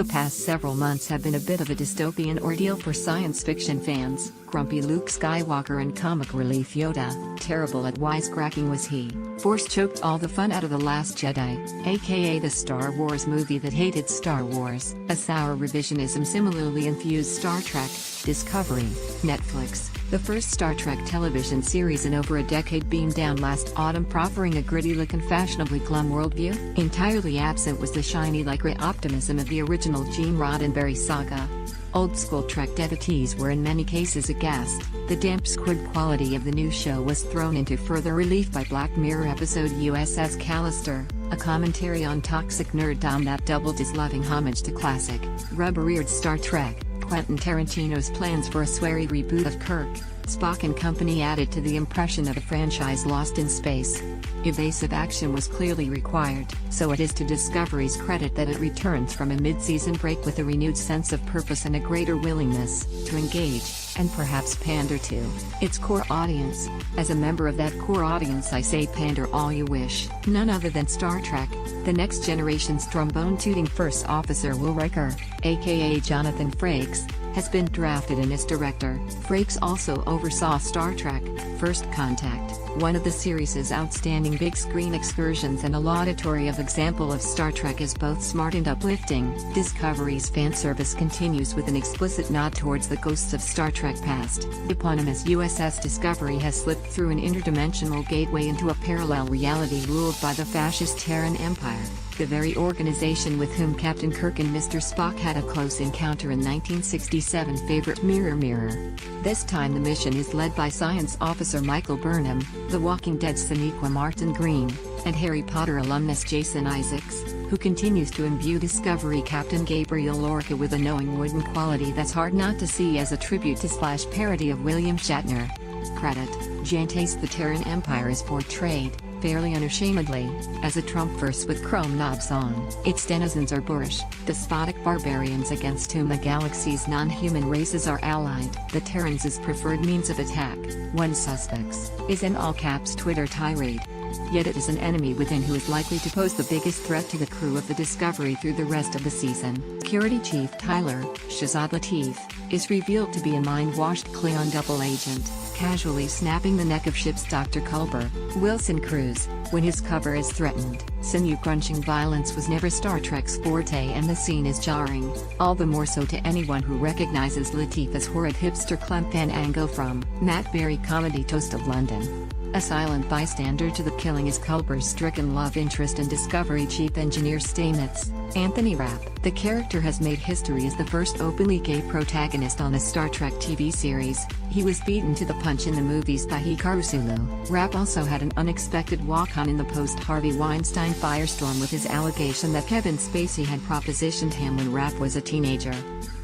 The past several months have been a bit of a dystopian ordeal for science fiction fans. Grumpy Luke Skywalker and comic relief Yoda, terrible at wisecracking was he. Force choked all the fun out of The Last Jedi, aka the Star Wars movie that hated Star Wars. A sour revisionism similarly infused Star Trek, Discovery, Netflix, the first Star Trek television series in over a decade beamed down last autumn, proffering a gritty look and fashionably glum worldview. Entirely absent was the shiny lycra optimism of the original Gene Roddenberry saga. Old-school Trek devotees were in many cases aghast. The damp squid quality of the new show was thrown into further relief by Black Mirror episode USS Callister, a commentary on toxic nerddom that doubled as loving homage to classic, rubber-eared Star Trek. Quentin Tarantino's plans for a sweary reboot of Kirk, Spock and company added to the impression of a franchise lost in space. Evasive action was clearly required, so it is to Discovery's credit that it returns from a mid-season break with a renewed sense of purpose and a greater willingness to engage, and perhaps pander to, its core audience. As a member of that core audience, I say pander all you wish. None other than Star Trek, The Next Generation's trombone-tooting first officer Will Riker, aka Jonathan Frakes, has been drafted in as director. Frakes also oversaw Star Trek, First Contact, one of the series' outstanding big-screen excursions and a laudatory of example of Star Trek as both smart and uplifting. Discovery's fan service continues with an explicit nod towards the ghosts of Star Trek past. The eponymous USS Discovery has slipped through an interdimensional gateway into a parallel reality ruled by the fascist Terran Empire, the very organization with whom Captain Kirk and Mr. Spock had a close encounter in 1967. Favorite Mirror Mirror. This time the mission is led by science officer Michael Burnham, The Walking Dead Sonequa Martin Green, and Harry Potter alumnus Jason Isaacs, who continues to imbue Discovery Captain Gabriel Lorca with a knowing wooden quality that's hard not to see as a tribute to / parody of William Shatner. Credit: Jantes. The Terran Empire is portrayed, fairly unashamedly, as a Trump verse with chrome knobs on. Its denizens are boorish, despotic barbarians against whom the galaxy's non-human races are allied. The Terrans' preferred means of attack, one suspects, is an all-caps Twitter tirade. Yet it is an enemy within who is likely to pose the biggest threat to the crew of the Discovery through the rest of the season. Security Chief Tyler, Shazad Latif, is revealed to be a mind-washed Klingon double agent, casually snapping the neck of ship's Dr. Culber, Wilson Cruz, when his cover is threatened. Sinew-crunching violence was never Star Trek's forte, and the scene is jarring, all the more so to anyone who recognizes Latif as horrid hipster Clem Fandango from Matt Berry comedy Toast of London. A silent bystander to the killing is Culber's stricken love interest and Discovery Chief Engineer Stamets, Anthony Rapp. The character has made history as the first openly gay protagonist on a Star Trek TV series. He was beaten to the punch in the movies by Hikaru Sulu. Rapp also had an unexpected walk-on in the post-Harvey Weinstein firestorm with his allegation that Kevin Spacey had propositioned him when Rapp was a teenager.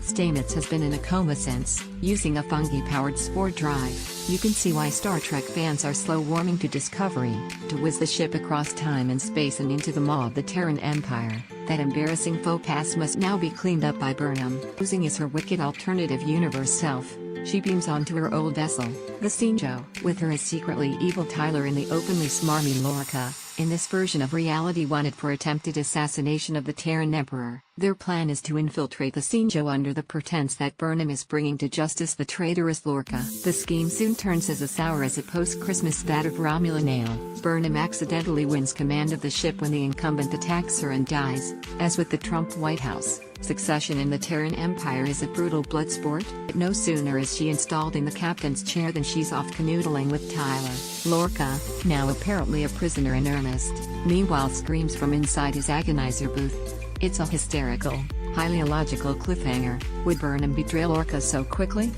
Stamets has been in a coma since, using a fungi-powered spore drive. You can see why Star Trek fans are slow warming to Discovery, to whiz the ship across time and space and into the maw of the Terran Empire. That embarrassing faux pas must now be cleaned up by Burnham. Posing as her wicked alternative universe self, she beams onto her old vessel, the Sinjo, with her as secretly evil Tyler and the openly smarmy Lorca. In this version of reality wanted for attempted assassination of the Terran Emperor, their plan is to infiltrate the Sinjo under the pretense that Burnham is bringing to justice the traitorous Lorca. The scheme soon turns as sour as a post-Christmas spat of Romulan ale. Burnham accidentally wins command of the ship when the incumbent attacks her and dies. As with the Trump White House, succession in the Terran Empire is a brutal blood sport. No sooner is she installed in the captain's chair than she's off canoodling with Tyler. Lorca, now apparently a prisoner in earnest, meanwhile screams from inside his agonizer booth. It's a hysterical, highly illogical cliffhanger. Would Burnham betray Lorca so quickly?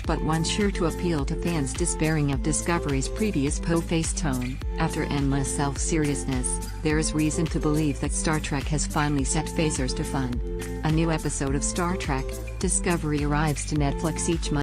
But one sure to appeal to fans despairing of Discovery's previous po-faced tone. After endless self-seriousness, there is reason to believe that Star Trek has finally set phasers to fun. A new episode of Star Trek, Discovery arrives to Netflix each month.